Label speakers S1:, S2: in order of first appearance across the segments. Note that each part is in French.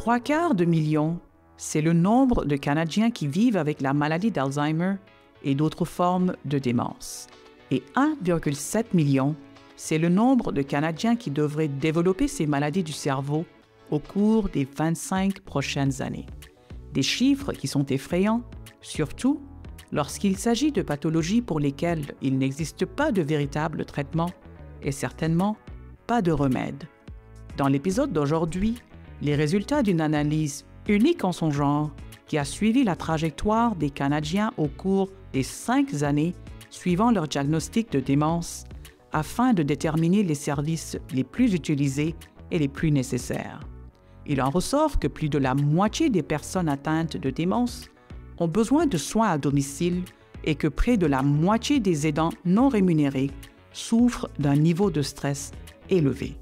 S1: 750 000, c'est le nombre de Canadiens qui vivent avec la maladie d'Alzheimer et d'autres formes de démence. Et 1,7 million, c'est le nombre de Canadiens qui devraient développer ces maladies du cerveau au cours des 25 prochaines années. Des chiffres qui sont effrayants, surtout lorsqu'il s'agit de pathologies pour lesquelles il n'existe pas de véritable traitement et certainement pas de remède. Dans l'épisode d'aujourd'hui, les résultats d'une analyse unique en son genre qui a suivi la trajectoire des Canadiens au cours des 5 années suivant leur diagnostic de démence afin de déterminer les services les plus utilisés et les plus nécessaires. Il en ressort que plus de la moitié des personnes atteintes de démence ont besoin de soins à domicile et que près de la moitié des aidants non rémunérés souffrent d'un niveau de stress élevé.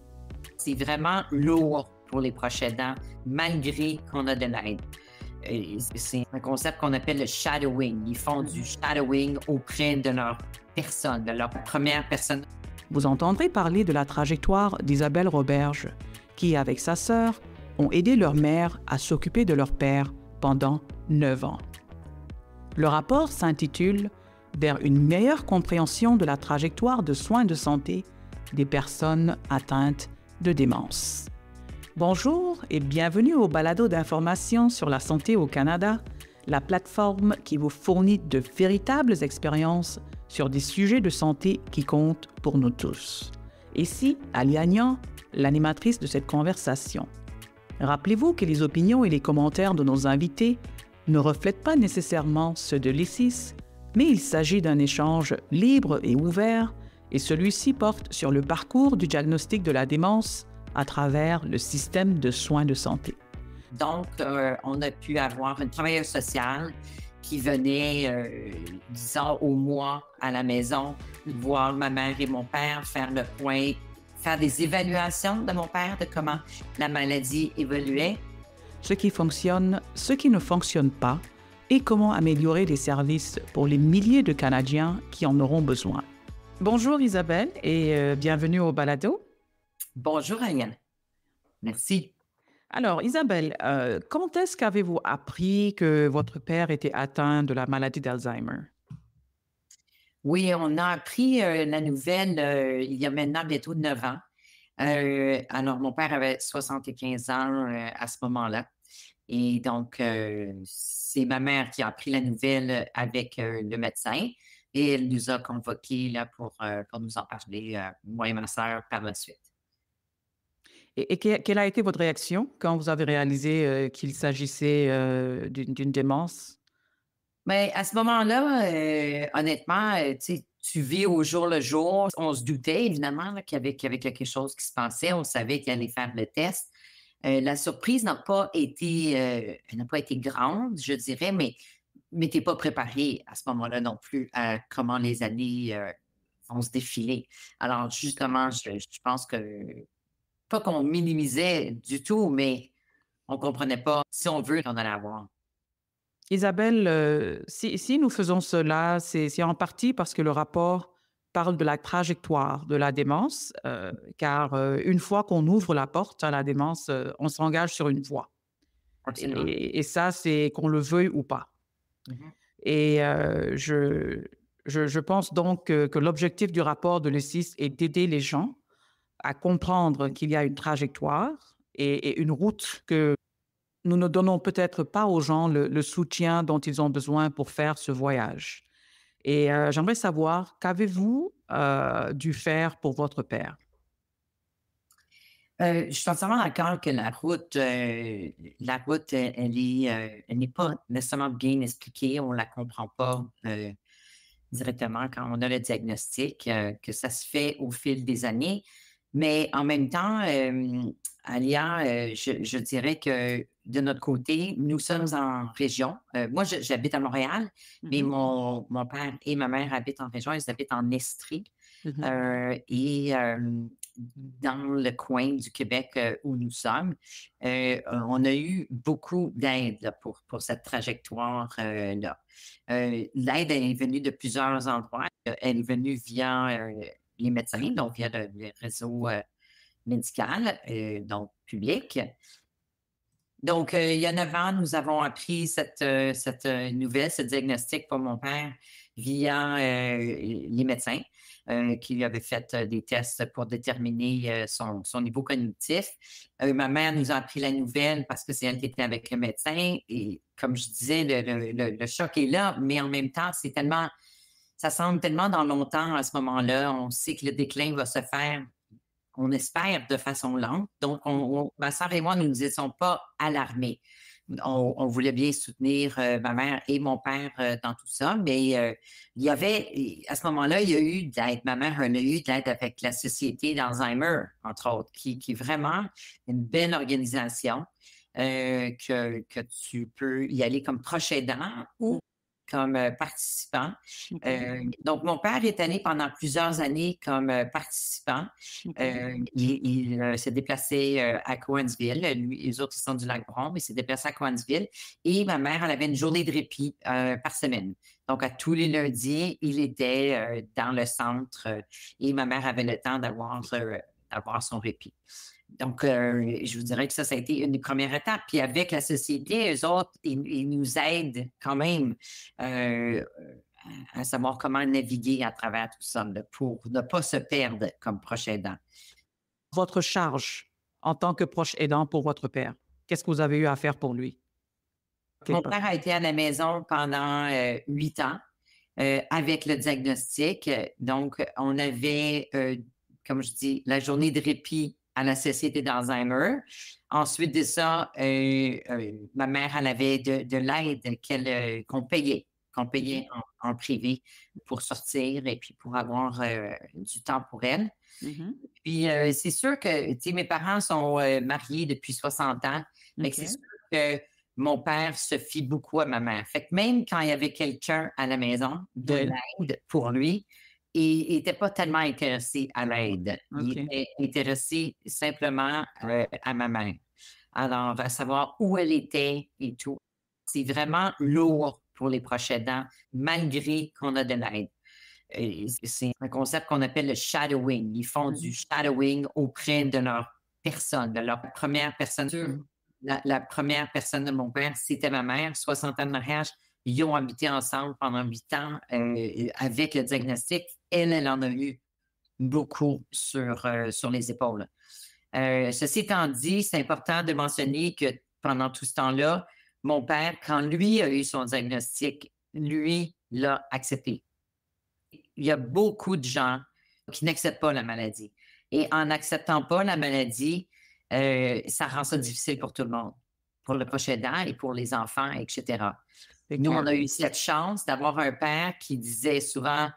S2: C'est vraiment lourd pour les proches aidants, malgré qu'on a de l'aide. C'est un concept qu'on appelle le shadowing. Ils font du shadowing auprès de leur personne, de leur première personne.
S1: Vous entendrez parler de la trajectoire d'Isabelle Roberge, qui, avec sa sœur, ont aidé leur mère à s'occuper de leur père pendant 9 ans. Le rapport s'intitule « Vers une meilleure compréhension de la trajectoire de soins de santé des personnes atteintes de démence ». Bonjour et bienvenue au balado d'information sur la santé au Canada, la plateforme qui vous fournit de véritables expériences sur des sujets de santé qui comptent pour nous tous. Ici, Ali Agnan, l'animatrice de cette conversation. Rappelez-vous que les opinions et les commentaires de nos invités ne reflètent pas nécessairement ceux de l'ICIS, mais il s'agit d'un échange libre et ouvert, et celui-ci porte sur le parcours du diagnostic de la démence à travers le système de soins de santé.
S2: Donc, on a pu avoir une travailleuse sociale qui venait, disons, au mois à la maison, voir ma mère et mon père, faire le point, faire des évaluations de mon père, de comment la maladie évoluait.
S1: Ce qui fonctionne, ce qui ne fonctionne pas, et comment améliorer les services pour les milliers de Canadiens qui en auront besoin. Bonjour Isabelle et bienvenue au balado.
S2: Bonjour Ariane. Merci.
S1: Alors Isabelle, quand est-ce qu'avez-vous appris que votre père était atteint de la maladie d'Alzheimer?
S2: Oui, on a appris la nouvelle il y a maintenant bientôt 9 ans. Alors, mon père avait 75 ans à ce moment-là. Et donc, c'est ma mère qui a appris la nouvelle avec le médecin et elle nous a convoqués là, pour nous en parler, moi et ma sœur, par la suite.
S1: Et quelle a été votre réaction quand vous avez réalisé qu'il s'agissait d'une démence?
S2: Mais à ce moment-là, honnêtement, tu sais, tu vis au jour le jour. On se doutait évidemment là, qu'il y avait quelque chose qui se passait. On savait qu'il allait faire le test. La surprise n'a pas été grande, je dirais, mais tu n'es pas préparé à ce moment-là non plus à comment les années vont se défiler. Alors, justement, je pense que, pas qu'on minimisait du tout, mais on ne comprenait pas, si on veut, qu'on allait avoir.
S1: Isabelle, si nous faisons cela, c'est en partie parce que le rapport parle de la trajectoire de la démence, car une fois qu'on ouvre la porte à la démence, on s'engage sur une voie.
S2: Absolument.
S1: Et ça, c'est qu'on le veuille ou pas.
S2: Mhm.
S1: Et je pense donc que l'objectif du rapport de l'ESIS est d'aider les gens à comprendre qu'il y a une trajectoire et une route que nous ne donnons peut-être pas aux gens le soutien dont ils ont besoin pour faire ce voyage. Et j'aimerais savoir, qu'avez-vous dû faire pour votre père?
S2: Je suis entièrement d'accord que la route, elle n'est pas nécessairement bien expliquée. On ne la comprend pas directement quand on a le diagnostic, que ça se fait au fil des années. Mais en même temps, Alia, je dirais que de notre côté, nous sommes en région. Moi, j'habite à Montréal, mais
S1: Mhm,
S2: mon père et ma mère habitent en région. Ils habitent en Estrie.
S1: mhm.
S2: Et dans le coin du Québec où nous sommes, on a eu beaucoup d'aide là, pour cette trajectoire-là. L'aide est venue de plusieurs endroits. Elle est venue via les médecins, donc via le réseau médical, donc public. Donc, il y a 9 ans, nous avons appris cette nouvelle, ce diagnostic pour mon père via les médecins qui lui avaient fait des tests pour déterminer son niveau cognitif. Ma mère nous a appris la nouvelle parce que c'est elle qui était avec le médecin. Et comme je disais, le choc est là, mais en même temps, ça semble tellement dans longtemps à ce moment-là. On sait que le déclin va se faire, on espère, de façon lente. Donc, ma sœur et moi, nous ne étions pas alarmés. On voulait bien soutenir ma mère et mon père dans tout ça, mais il y avait, à ce moment-là, il y a eu de l'aide. Ma mère en a eu de l'aide avec la Société d'Alzheimer, entre autres, qui est vraiment une belle organisation que tu peux y aller comme proche aidant ou comme participant.
S1: OK.
S2: Donc, mon père est allé pendant plusieurs années comme participant.
S1: OK.
S2: Il s'est déplacé à Cowansville. Lui, les autres, ils sont du Lac-Brome, mais il s'est déplacé à Cowansville. Et ma mère, elle avait une journée de répit par semaine. Donc, à tous les lundis, il était dans le centre et ma mère avait le temps d'avoir son répit. Donc, je vous dirais que ça a été une des premières étapes. Puis avec la société, eux autres, ils nous aident quand même à savoir comment naviguer à travers tout ça là, pour ne pas se perdre comme proche aidant.
S1: Votre charge en tant que proche aidant pour votre père, qu'est-ce que vous avez eu à faire pour lui? OK.
S2: Mon père a été à la maison pendant 8 ans avec le diagnostic. Donc, on avait, comme je dis, la journée de répit à la Société d'Alzheimer. Ensuite de ça, ma mère, elle avait de l'aide qu'on payait en privé pour sortir et puis pour avoir du temps pour elle.
S1: Mhm.
S2: Puis, c'est sûr que, tu sais, mes parents sont mariés depuis 60 ans. Fait que
S1: OK.
S2: c'est sûr que mon père se fie beaucoup à ma mère. Fait que même quand il y avait quelqu'un à la maison, de
S1: Oui.
S2: l'aide pour lui, il n'était pas tellement intéressé à l'aide. Il
S1: OK.
S2: était intéressé simplement à ma mère. Alors, à savoir où elle était et tout. C'est vraiment lourd pour les proches aidants, malgré qu'on a de l'aide. C'est un concept qu'on appelle le shadowing. Ils font du
S1: Mhm.
S2: shadowing auprès de leur personne, de leur première personne. La première personne de mon père, c'était ma mère, 60 ans de mariage. Ils ont habité ensemble pendant 8 ans avec le diagnostic. Elle en a eu beaucoup sur les épaules. Ceci étant dit, c'est important de mentionner que pendant tout ce temps-là, mon père, quand lui a eu son diagnostic, lui l'a accepté. Il y a beaucoup de gens qui n'acceptent pas la maladie. Et en n'acceptant pas la maladie, ça rend ça difficile pour tout le monde, pour le proche aidant et pour les enfants, etc.
S1: C'est
S2: Nous,
S1: clair.
S2: on a eu cette chance d'avoir un père qui disait souvent,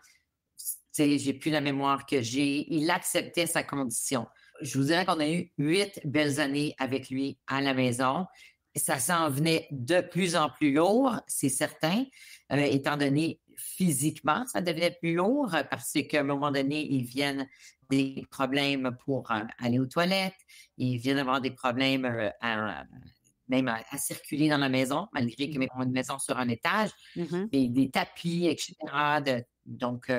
S2: tu sais, j'ai plus la mémoire que j'ai. Il acceptait sa condition. Je vous dirais qu'on a eu 8 belles années avec lui à la maison. Ça s'en venait de plus en plus lourd, c'est certain, étant donné physiquement, ça devenait plus lourd parce qu'à un moment donné, ils viennent des problèmes pour aller aux toilettes, ils viennent avoir des problèmes même à circuler dans la maison, malgré que avons une maison sur un étage,
S1: Mhm.
S2: des tapis, etc. Donc,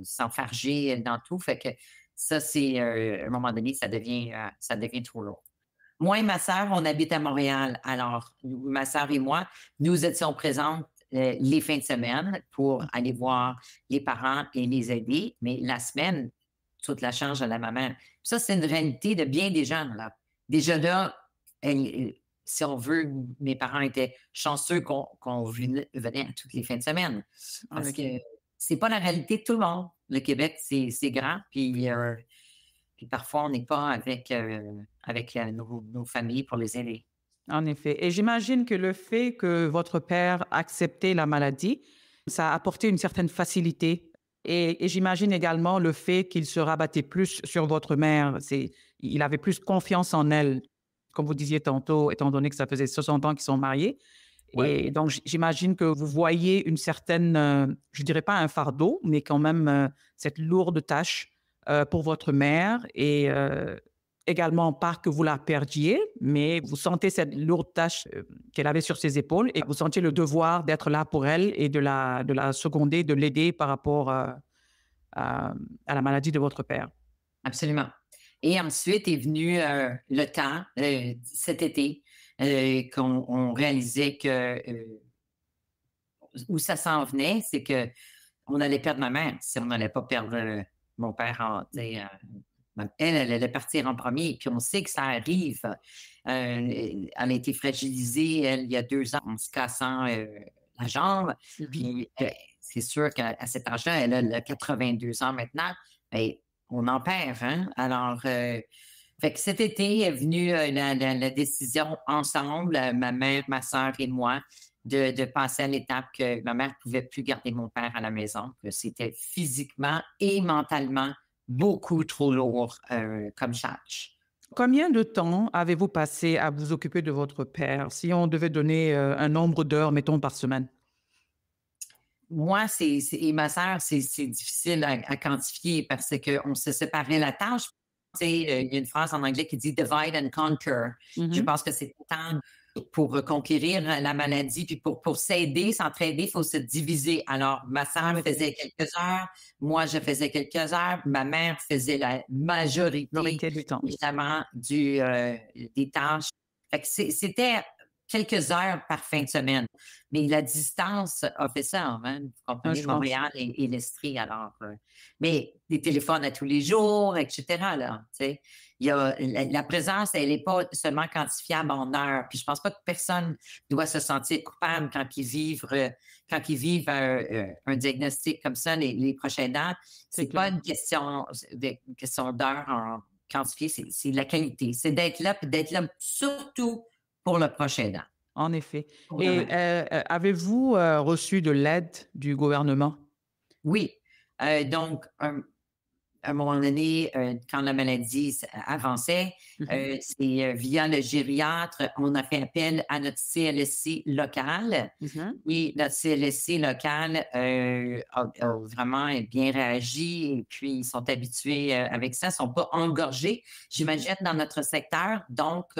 S2: s'enfarger dans tout. Fait que ça, c'est à un moment donné, ça devient trop lourd. Moi et ma sœur, on habite à Montréal. Alors, ma sœur et moi, nous étions présentes les fins de semaine pour aller voir les parents et les aider, mais la semaine, toute la charge à la maman. Ça, c'est une réalité de bien des gens, là. Déjà là, si on veut, mes parents étaient chanceux qu'on venait à toutes les fins de semaine.
S1: En
S2: Parce que
S1: effet.
S2: c'est pas la réalité de tout le monde. Le Québec, c'est grand, puis parfois, on n'est pas avec nos familles pour les aider.
S1: En effet. Et j'imagine que le fait que votre père acceptait la maladie, ça a apporté une certaine facilité. Et j'imagine également le fait qu'il se rabattait plus sur votre mère. Il avait plus confiance en elle, comme vous disiez tantôt, étant donné que ça faisait 60 ans qu'ils sont mariés.
S2: Ouais.
S1: Et donc, j'imagine que vous voyez une certaine, je dirais pas un fardeau, mais quand même cette lourde tâche pour votre mère et également pas que vous la perdiez, mais vous sentez cette lourde tâche qu'elle avait sur ses épaules et vous sentiez le devoir d'être là pour elle et de la seconder, de l'aider par rapport à la maladie de votre père.
S2: Absolument. Et ensuite est venu le temps, cet été, qu'on réalisait que où ça s'en venait, c'est que on allait perdre ma mère si on n'allait pas perdre mon père. Elle allait partir en premier. Puis on sait que ça arrive. Elle a été fragilisée, elle, il y a 2 ans, en se cassant la jambe. Puis c'est sûr qu'à cet âge-là, elle a 82 ans maintenant. Bien, on en perd, hein? Alors, fait que cet été est venue la décision ensemble, ma mère, ma sœur et moi, de passer à l'étape que ma mère ne pouvait plus garder mon père à la maison, que c'était physiquement et mentalement beaucoup trop lourd comme charge.
S1: Combien de temps avez-vous passé à vous occuper de votre père, si on devait donner un nombre d'heures, mettons, par semaine?
S2: Moi, et ma sœur, c'est difficile à quantifier parce qu'on se séparait la tâche. Tu sais, il y a une phrase en anglais qui dit divide and conquer. Je pense que c'est temps pour conquérir la maladie, puis pour s'aider, s'entraider, il faut se diviser. Alors, ma sœur faisait quelques heures, moi, je faisais quelques heures, ma mère faisait la majorité,
S1: Du temps.
S2: évidemment, des tâches. Fait que c'était quelques heures par fin de semaine. Mais la distance a fait ça, hein? Vous comprenez,
S1: Je pense.
S2: Montréal et l'Estrie, alors. Mais des téléphones à tous les jours, etc., là, tu sais. Il y a, la présence, elle n'est pas seulement quantifiable en heures. Puis je pense pas que personne doit se sentir coupable quand ils vivent un diagnostic comme ça les prochaines dates. C'est pas une question d'heures en quantifié, c'est la qualité. C'est d'être là, puis d'être là surtout pour le prochain dent.
S1: En effet.
S2: Pour
S1: Et avez-vous reçu de l'aide du gouvernement?
S2: Oui. Donc, à un moment donné, quand la maladie avançait, c'est via le gériatre, on a fait appel à notre CLSC local. Et notre CLSC local a vraiment bien réagi et puis ils sont habitués avec ça, ils ne sont pas engorgés, j'imagine, dans notre secteur. Donc,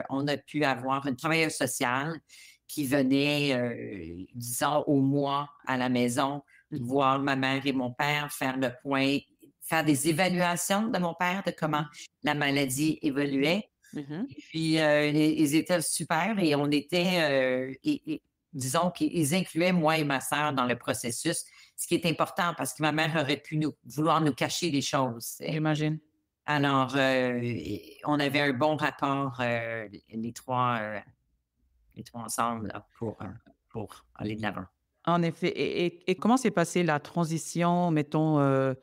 S2: on a pu avoir une travailleuse sociale qui venait, disons, au mois à la maison, voir ma mère et mon père, faire le point, faire des évaluations de mon père, de comment la maladie évoluait. Et puis, ils étaient super et on était, disons qu'ils incluaient moi et ma sœur dans le processus, ce qui est important parce que ma mère aurait pu vouloir nous cacher des choses.
S1: J'imagine.
S2: Alors, on avait un bon rapport, les trois ensemble, là, pour aller de l'avant.
S1: En effet. Et comment s'est passée la transition, mettons,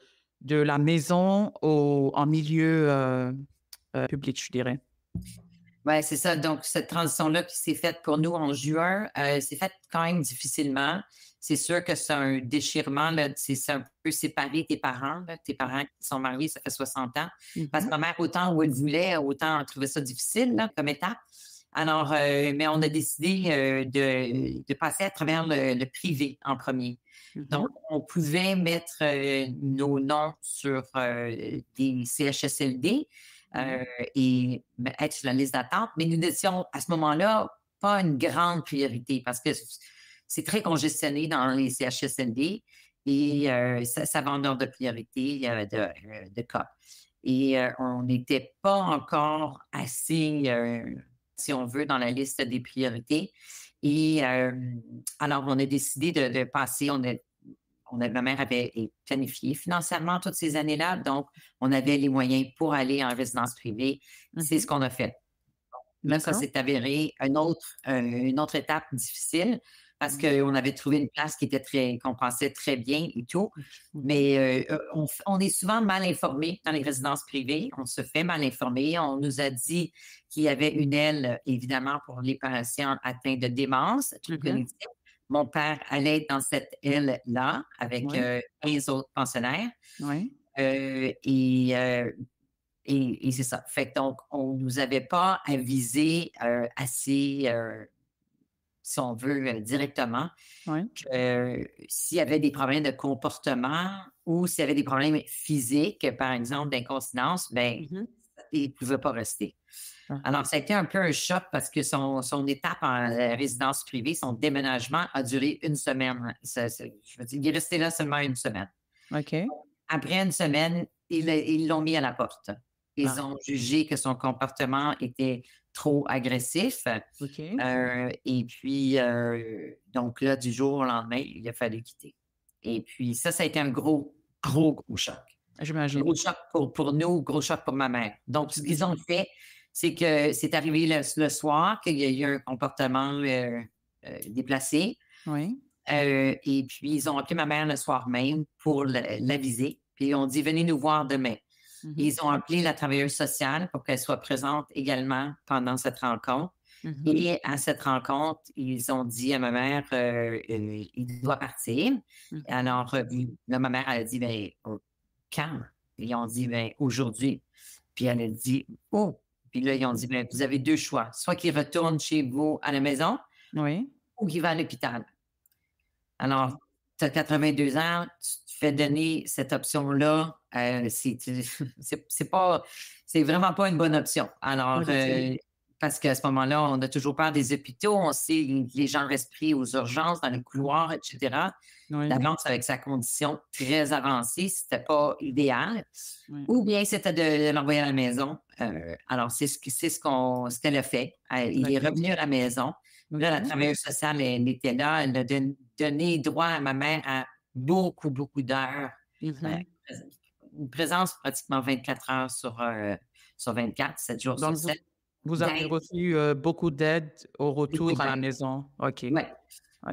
S1: de la maison en milieu public, je dirais?
S2: Oui, c'est ça. Donc, cette transition-là qui s'est faite pour nous en juin, s'est faite quand même difficilement. C'est sûr que c'est un déchirement, là, c'est un peu séparer tes parents, là, tes parents qui sont mariés, ça fait 60 ans. Parce que ma mère, autant où elle voulait, autant elle trouvait ça difficile là, comme étape. Alors, mais on a décidé de passer à travers le privé en premier. Donc, on pouvait mettre nos noms sur des CHSLD et être sur la liste d'attente, mais nous n'étions à ce moment-là pas une grande priorité parce que c'est très congestionné dans les CHSLD et ça va en ordre de priorité de cas. Et on n'était pas encore assez, si on veut, dans la liste des priorités. Et alors, on a décidé de passer, ma mère avait planifié financièrement toutes ces années-là, donc on avait les moyens pour aller en résidence privée. C'est ce qu'on a fait. Là, ça s'est avéré une autre étape difficile parce qu'on avait trouvé une place qu'on pensait très bien et tout. Mais on est souvent mal informé dans les résidences privées. On se fait mal informer. On nous a dit qu'il y avait une aile, évidemment, pour les patients atteints de démence cognitive. Mon père allait être dans cette aile-là avec 15 autres pensionnaires. Et c'est ça. Fait que donc, on ne nous avait pas avisé assez, si on veut, directement, que s'il y avait des problèmes de comportement ou s'il y avait des problèmes physiques, par exemple d'incontinence, ben, il ne pouvait pas rester. Alors, ça a été un peu un choc parce que son étape en résidence privée, son déménagement a duré une semaine. Je veux dire, il est resté là seulement une semaine.
S1: OK.
S2: Après une semaine, ils l'ont mis à la porte. Ils
S1: Ah,
S2: ont jugé que son comportement était trop agressif.
S1: OK.
S2: Et puis, donc là, du jour au lendemain, il a fallu quitter. Et puis ça a été un gros choc.
S1: J'imagine.
S2: Gros choc pour nous, gros choc pour ma mère. Donc, ce qu'ils ont
S1: J'imagine.
S2: fait, c'est que c'est arrivé le soir qu'il y a eu un comportement déplacé.
S1: Oui.
S2: Et puis, ils ont appelé ma mère le soir même pour l'aviser. Puis, ils ont dit, venez nous voir demain.
S1: Mhm.
S2: Ils ont appelé la travailleuse sociale pour qu'elle soit présente également pendant cette rencontre.
S1: Mhm.
S2: Et à cette rencontre, ils ont dit à ma mère, il doit partir.
S1: Mhm.
S2: Alors, là, ma mère, elle a dit, ben, quand? Ils ont dit, ben, aujourd'hui. Puis elle a dit, oh. Puis là, ils ont dit, ben, vous avez deux choix. Soit qu'il retourne chez vous à la maison
S1: Oui.
S2: ou qu'il va à l'hôpital. Alors,
S1: OK.
S2: tu as 82 ans, tu te fais donner cette option-là, c'est pas c'est vraiment pas une bonne option. Alors,
S1: Effectivement.
S2: parce qu'à ce moment-là, on a toujours peur des hôpitaux, on sait que les gens restent pris aux urgences, dans le couloir, et cetera.
S1: Oui.
S2: D'avance, avec sa condition très avancée, c'était pas idéal.
S1: Oui.
S2: Ou bien c'était de l'envoyer à la maison. Alors, ce qu'elle a fait. Il est
S1: D'accord.
S2: revenu à la maison. Là, la
S1: OK.
S2: travailleuse sociale, elle était là. Elle a donné droit à ma mère à beaucoup d'heures. Euh,
S1: Mhm.
S2: une présence pratiquement 24 heures sur 24, 7 jours sur
S1: Donc,
S2: 7.
S1: vous avez
S2: D'aide.
S1: reçu beaucoup d'aide au
S2: Beaucoup
S1: retour à la
S2: d'aide.
S1: maison. OK.
S2: Ouais.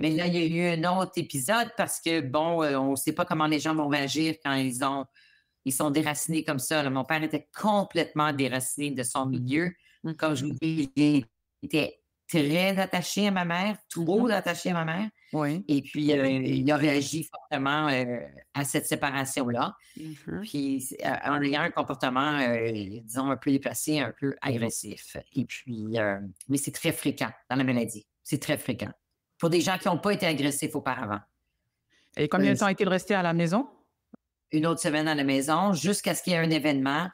S2: Mais
S1: OK.
S2: là, il y a eu un autre épisode parce que, bon, on ne sait pas comment les gens vont réagir quand ils sont déracinés comme ça, là. Mon père était complètement déraciné de son milieu. Comme je
S1: Mhm.
S2: vous dis, il était très attaché à ma mère, trop
S1: Mhm.
S2: attaché à ma mère.
S1: Oui.
S2: Et puis, il a réagi fortement à cette séparation-là.
S1: Mhm.
S2: Puis, en ayant un comportement, disons, un peu déplacé, un peu agressif. Et puis, mais c'est très fréquent dans la maladie. C'est très fréquent. Pour des gens qui n'ont pas été agressifs auparavant.
S1: Et combien
S2: Euh,
S1: de temps est-il resté à la maison?
S2: une autre semaine à la maison jusqu'à ce qu'il y ait un événement.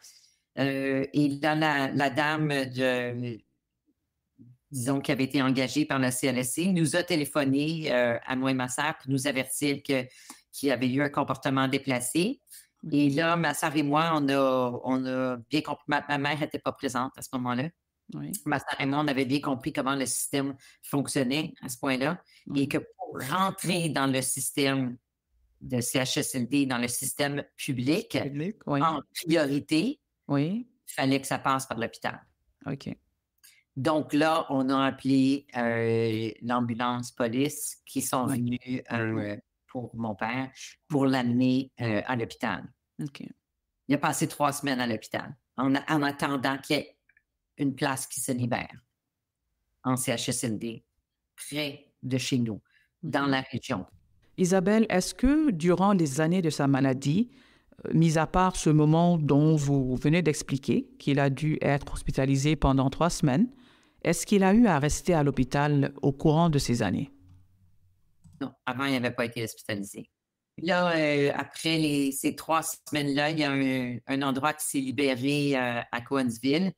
S2: Et là, la dame disons, qui avait été engagée par la CLSC, nous a téléphoné à moi et ma sœur pour nous avertir qu'il y avait eu un comportement déplacé. Et là, ma sœur et moi, on a bien compris. Ma mère n'était pas présente à ce moment-là.
S1: Oui.
S2: Ma sœur et moi, on avait bien compris comment le système fonctionnait à ce point-là. Et
S1: Oui.
S2: que pour rentrer dans le système de CHSLD, dans le système public,
S1: Public? Oui.
S2: en priorité,
S1: Oui.
S2: il fallait que ça passe par l'hôpital.
S1: OK.
S2: Donc là, on a appelé l'ambulance police qui sont
S1: Oui.
S2: venus pour mon père pour l'amener à l'hôpital.
S1: OK.
S2: Il a passé 3 semaines à l'hôpital en attendant qu'il y ait une place qui se libère en CHSLD, près de chez nous, dans
S1: Mhm.
S2: la région.
S1: Isabelle, est-ce que durant les années de sa maladie, mis à part ce moment dont vous venez d'expliquer, qu'il a dû être hospitalisé pendant 3 semaines, est-ce qu'il a eu à rester à l'hôpital au courant de ces années?
S2: Non, avant, il n'avait pas été hospitalisé. Là, après ces 3 semaines-là, il y a un endroit qui s'est libéré à Cowansville,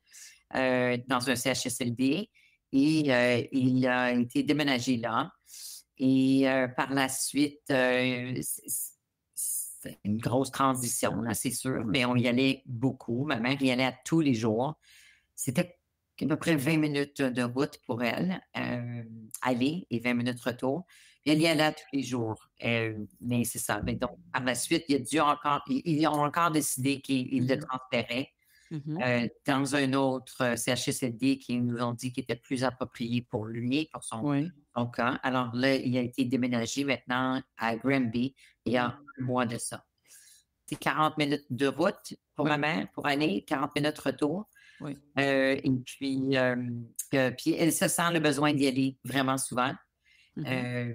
S2: dans un CHSLD, et il a été déménagé là. Et par la suite, c'est une grosse transition, là, c'est sûr, mais on y allait beaucoup. Ma mère y allait à tous les jours. C'était à peu près 20 minutes de route pour elle, aller et 20 minutes retour. Puis elle y allait tous les jours. Mais c'est ça. Mais donc, par la suite, ils ont encore décidé qu'ils le
S1: Mhm.
S2: transféraient
S1: Mhm.
S2: dans un autre CHSLD qui nous ont dit qu'il était plus approprié pour lui, pour
S1: Oui.
S2: son cas. Alors là, il a été déménagé maintenant à Granby il y a un mois de ça. C'est 40 minutes de route pour ma
S1: Oui.
S2: mère, pour aller, 40 minutes retour.
S1: Oui.
S2: Et puis elle se sent le besoin d'y aller vraiment souvent.
S1: Mhm.
S2: Euh,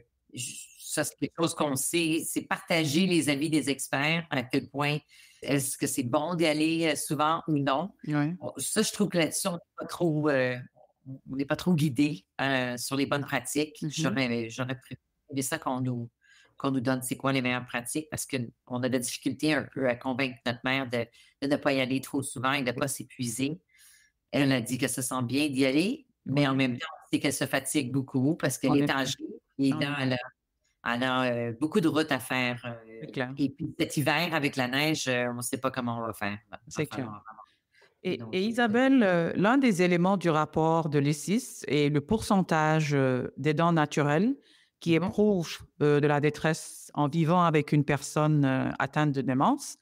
S2: Ça, c'est quelque chose qu'on sait, c'est partager les avis des experts, à quel point est-ce que c'est bon d'y aller souvent ou non.
S1: Oui.
S2: Ça, je trouve que là-dessus, on n'est pas trop guidé sur les bonnes pratiques.
S1: Mhm.
S2: J'aurais préféré ça qu'on nous donne c'est quoi les meilleures pratiques parce qu'on a de la difficulté un peu à convaincre notre mère de ne pas y aller trop souvent et de ne pas s'épuiser. Elle a dit que se sent bien d'y aller, mais en
S1: Oui.
S2: même temps, c'est qu'elle se fatigue beaucoup parce qu'elle
S1: En
S2: est
S1: effet.
S2: âgée et
S1: En
S2: là,
S1: effet.
S2: elle a beaucoup de routes à faire.
S1: C'est clair.
S2: Et puis cet hiver, avec la neige, on ne sait pas comment on va faire. Il va
S1: C'est clair.
S2: falloir. Donc,
S1: Et Isabelle, l'un des éléments du rapport de l'ISIS est le pourcentage d'aidants naturels qui
S2: mhm.
S1: éprouvent de la détresse en vivant avec une personne atteinte de démence.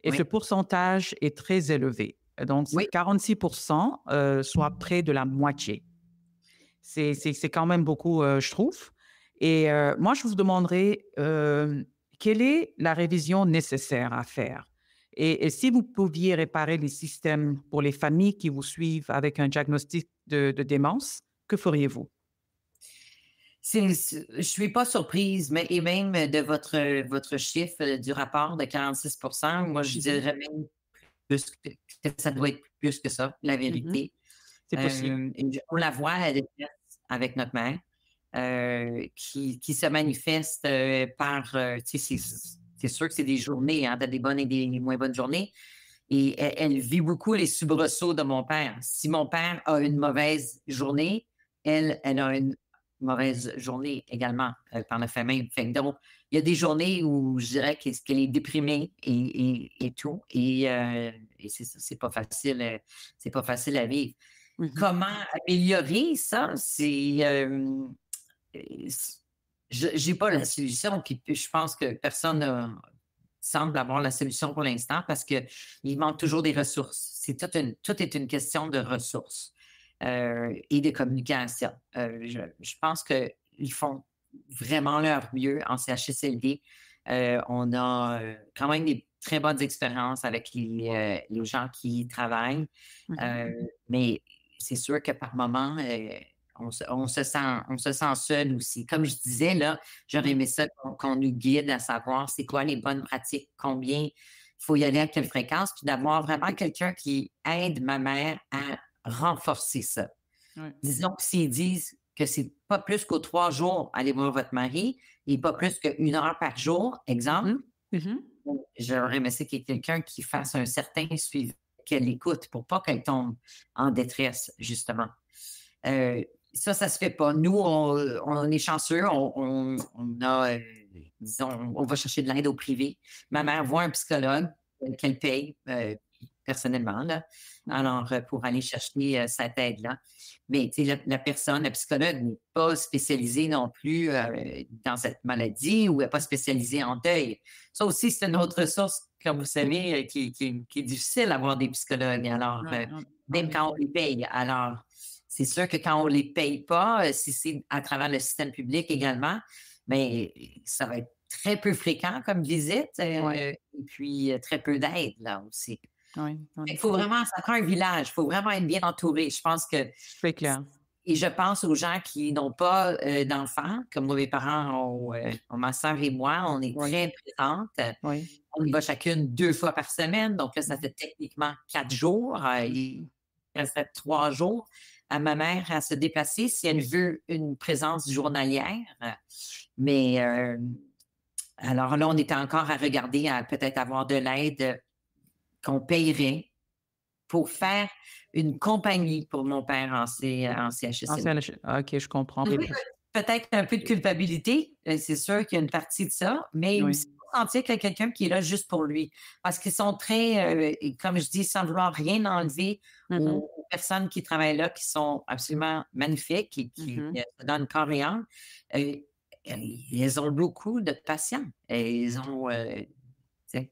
S1: Et ce
S2: Oui,
S1: pourcentage est très élevé. Donc, c'est
S2: oui.
S1: 46 soit près de la moitié. C'est quand même beaucoup, je trouve. Et moi, je vous demanderais, quelle est la révision nécessaire à faire? Et si vous pouviez réparer les systèmes pour les familles qui vous suivent avec un diagnostic de démence, que feriez-vous?
S2: Je suis pas surprise, mais et même de votre chiffre du rapport de 46. Moi, je
S1: Mhm,
S2: dirais même plus que ça doit être plus que ça, la
S1: mhm.
S2: vérité.
S1: C'est possible.
S2: On la voit à l'école avec notre mère, qui se manifeste par, tu sais, c'est sûr que c'est des journées, hein, des bonnes et des moins bonnes journées. Et elle vit beaucoup les soubresauts de mon père. Si mon père a une mauvaise journée, elle a une mauvaise journée également par le fait même. Fait que donc, il y a des journées où je dirais qu'elle est déprimée et tout. Et c'est ça, c'est pas facile à vivre.
S1: Mhm,
S2: Comment améliorer ça? Je n'ai pas la solution, puis je pense que personne semble avoir la solution pour l'instant parce qu'il manque toujours des ressources. Tout est une question de ressources et de communication. Je pense qu'ils font vraiment leur mieux en CHSLD. On a quand même des très bonnes expériences avec les gens qui y travaillent.
S1: mhm,
S2: Euh, mais c'est sûr que par moment, on se sent seul aussi. Comme je disais, là, j'aurais
S1: mhm.
S2: aimé ça qu'on nous guide à savoir c'est quoi les bonnes pratiques, combien il faut y aller à quelle fréquence, puis d'avoir vraiment quelqu'un qui aide ma mère à renforcer ça.
S1: Ouais.
S2: Disons que s'ils disent que c'est pas plus qu'aux 3 jours, allez voir votre mari, et pas plus qu'une heure par jour, exemple,
S1: Mhm, mhm.
S2: j'aurais aimé ça qu'il y ait quelqu'un qui fasse un certain suivi, qu'elle écoute pour pas qu'elle tombe en détresse, justement. Euh, ça se fait pas. Nous, on est chanceux. On a, disons, on va chercher de l'aide au privé. Ma mère voit un psychologue qu'elle paye personnellement, là,
S1: Mhm.
S2: alors pour aller chercher cette aide-là. Mais tu sais, la personne, la psychologue n'est pas spécialisée non plus dans cette maladie ou n'est pas spécialisée en deuil. Ça aussi, c'est une autre ressource, comme vous savez, qui est difficile à avoir des psychologues. Alors,
S1: Ouais, en
S2: même quand on
S1: effet.
S2: les paye. Alors, c'est sûr que quand on ne les paye pas, si c'est à travers le système public également, mais ça va être très peu fréquent comme visite
S1: Ouais,
S2: et puis très peu d'aide là aussi.
S1: ouais, en
S2: Il faut
S1: effet.
S2: vraiment, ça prend un village, il faut vraiment être bien entouré. Je pense que,
S1: C'est clair.
S2: et je pense aux gens qui n'ont pas d'enfants, comme moi, mes parents ont ma soeur et moi, on est
S1: Oui,
S2: très présentes.
S1: oui.
S2: On y va chacune 2 fois par semaine, donc là, ça
S1: Mhm,
S2: fait techniquement 4 jours. Il
S1: mhm.
S2: resterait 3 jours à ma mère à se déplacer si elle veut une présence journalière. Mais alors là, on était encore à regarder à peut-être avoir de l'aide qu'on payerait pour faire une compagnie pour mon père en
S1: Ah,
S2: CHSLD.
S1: OK, je comprends.
S2: Oui, peut-être un peu de culpabilité, c'est sûr qu'il y a une partie de ça, mais
S1: Oui.
S2: aussi sentir qu'il y a quelqu'un qui est là juste pour lui. Parce qu'ils sont très, et comme je dis, sans vouloir rien enlever
S1: Mhm,
S2: aux personnes qui travaillent là, qui sont absolument magnifiques et qui
S1: mhm.
S2: se donnent corps et âme. Euh, Elles ont beaucoup de patients. Et ils ont tu sais,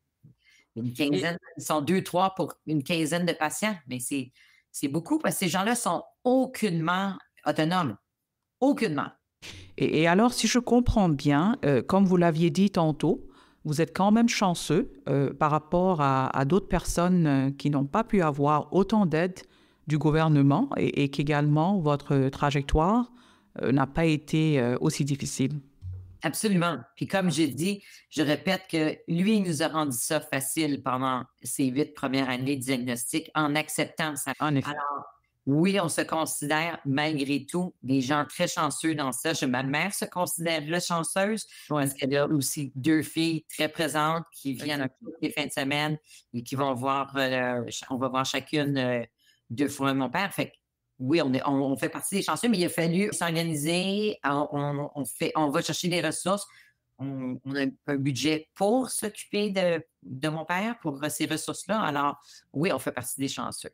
S2: une
S1: Et,
S2: quinzaine, ils sont deux, trois pour une quinzaine de patients, mais c'est beaucoup parce que ces gens-là sont aucunement autonomes. Aucunement.
S1: et alors, si je comprends bien, comme vous l'aviez dit tantôt, vous êtes quand même chanceux par rapport à d'autres personnes qui n'ont pas pu avoir autant d'aide du gouvernement et qu'également votre trajectoire n'a pas été aussi difficile.
S2: Absolument. Puis comme j'ai dit, je répète que lui, il nous a rendu ça facile pendant ces 8 premières années de diagnostic en acceptant ça.
S1: En effet.
S2: Alors, oui, on se considère malgré tout des gens très chanceux dans ça. Ma mère se considère chanceuse
S1: Oui,
S2: parce qu'elle a aussi 2 filles très présentes qui viennent
S1: exact.
S2: toutes les fins de semaine et qui vont voir, on va voir chacune 2 fois mon père. Fait que oui, on fait partie des chanceux, mais il a fallu s'organiser. On va chercher des ressources. On a un budget pour s'occuper de mon père, pour ces ressources-là. Alors, oui, on fait partie des chanceux.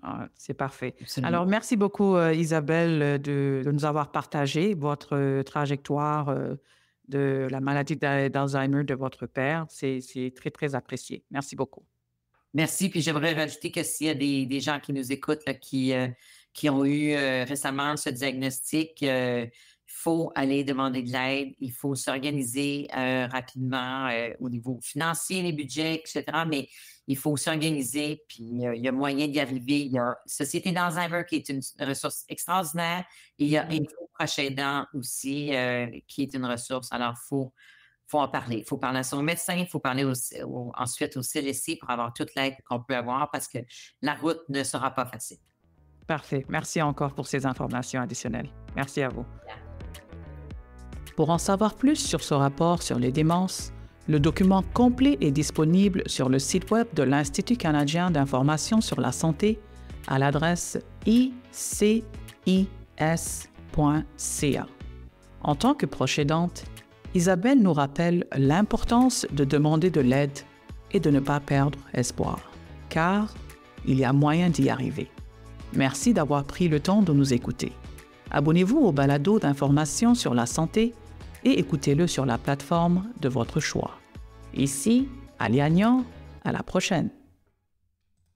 S1: Ah, c'est parfait.
S2: Absolument.
S1: Alors, merci beaucoup, Isabelle, de nous avoir partagé votre trajectoire de la maladie d'Alzheimer de votre père. C'est très, très apprécié. Merci beaucoup.
S2: Merci. Puis j'aimerais rajouter que s'il y a des gens qui nous écoutent là, qui ont eu récemment ce diagnostic, il faut aller demander de l'aide, il faut s'organiser rapidement au niveau financier, les budgets, etc. Mais il faut s'organiser, puis il y a moyen d'y arriver. Il y a Société d'Alzheimer qui est une ressource extraordinaire. Et il y a Info Proche Aidant aussi qui est une ressource. Alors, faut en parler. Il faut parler à son médecin, il faut parler ensuite au CLSC pour avoir toute l'aide qu'on peut avoir parce que la route ne sera pas facile.
S1: Parfait. Merci encore pour ces informations additionnelles. Merci à vous. Pour en savoir plus sur ce rapport sur les démences, le document complet est disponible sur le site web de l'Institut canadien d'information sur la santé à l'adresse icis.ca. En tant que proche aidante, Isabelle nous rappelle l'importance de demander de l'aide et de ne pas perdre espoir, car il y a moyen d'y arriver. Merci d'avoir pris le temps de nous écouter. Abonnez-vous au balado d'information sur la santé et écoutez-le sur la plateforme de votre choix. Ici, Ali Agnan, à la prochaine.